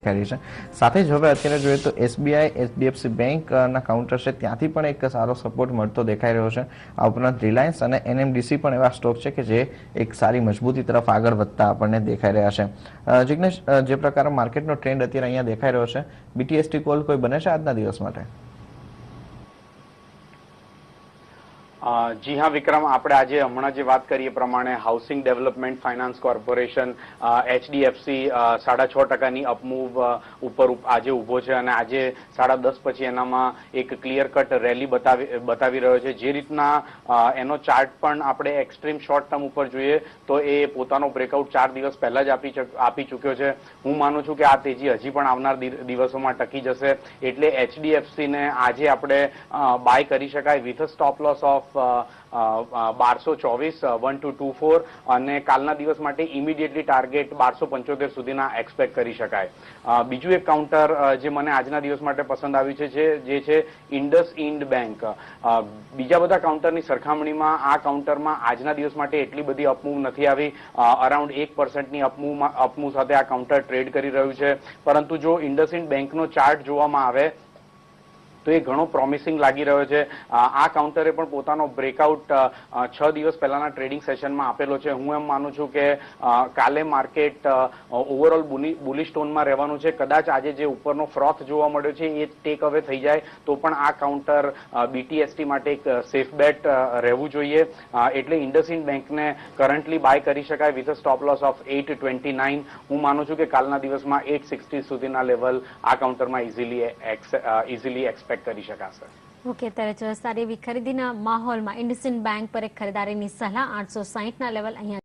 કરી છે। સાથે જ હવે અત્યારે જોઈએ તો એસબીઆઈ એચડીએફસી બેંકના કાઉન્ટર છે ત્યાંથી પણ એક સારો સપોર્ટ મળતો દેખાઈ રહ્યો છે। આ ઉપરાંત રિલાયન્સ અને એનએમડીસી પણ એવા સ્ટોક છે કે જે એક સારી મજબૂતી તરફ આગળ વધતા આપણને દેખાઈ રહ્યા છે। જિગ્નેશ, જે પ્રકારે માર્કેટનો ટ્રેન્ડ અત્યારે અહીંયા દેખાઈ રહ્યો છે, બીટીએસટી કોલ કોઈ બને છે આજના દિવસ માટે? જી હા વિક્રમ, આપણે આજે હમણાં જે વાત કરીએ પ્રમાણે housing development finance corporation HDFC 6.5% upmove ઉપર આજે ઉભો છે અને આજે 10:30 પછી એનામાં એક ક્લિયર કટ રેલી બતાવી રહ્યો છે। જે રીતના એનો ચાર્ટ પણ આપણે એક્સ્ટ્રીમ શોર્ટ ટર્મ ઉપર જોઈએ તો એ પોતાનો બ્રેકઆઉટ 4 દિવસ પહેલા જ આપી ચૂક્યો છે। હું માનું છું કે આ તેજી હજી પણ આવનાર દિવસોમાં ટકી જશે, એટલે એચડીએફસી ને આજે આપણે બાય કરી શકાય વિથ સ્ટોપ લોસ ઓફ 1224 1224 અને કાલના દિવસ માટે ઇમિડિયેટલી ટાર્ગેટ 1275 સુધીના એક્સપેક્ટ કરી શકાય। બીજું એક કાઉન્ટર જે મને આજના દિવસ માટે પસંદ આવ્યું છે જે છે ઇન્ડસઇન્ડ બેંક। બીજા બધા કાઉન્ટરની સરખામણીમાં આ કાઉન્ટરમાં આજના દિવસ માટે એટલી બધી અપમૂવ નથી આવી। અરાઉન્ડ 1%ની અપમૂવ સાથે આ કાઉન્ટર ટ્રેડ કરી રહ્યું છે, પરંતુ જો ઇન્ડસઇન્ડ બેંકનો ચાર્ટ જોવામાં આવે તો એ ઘણો પ્રોમિસિંગ લાગી રહ્યો છે। આ કાઉન્ટરે પણ પોતાનો બ્રેકઆઉટ 6 દિવસ પહેલાના ટ્રેડિંગ સેશનમાં આપેલો છે। હું એમ માનું છું કે કાલે માર્કેટ ઓવરઓલ બુલિશ ટોનમાં રહેવાનું છે। કદાચ આજે જે ઉપરનો ફ્રોથ જોવા મળ્યો છે એ ટેક અવે થઈ જાય તો પણ આ કાઉન્ટર બીટીએસટી માટે એક સેફ બેટ રહેવું જોઈએ, એટલે ઇન્ડસઇન્ડ બેંકને કરન્ટલી બાય કરી શકાય વિથ સ્ટોપ લોસ ઓફ 829। હું માનું છું કે કાલના દિવસમાં 860 સુધીના લેવલ આ કાઉન્ટરમાં ઇઝીલી એક્સપેક્ટ કરી શકાશે। ઓકે, ત્યારે સારી એવી ખરીદીના માહોલમાં ઇન્ડસઇન્ડ બેંક પર એક ખરીદારીની સલાહ 860ના લેવલ અહીંયા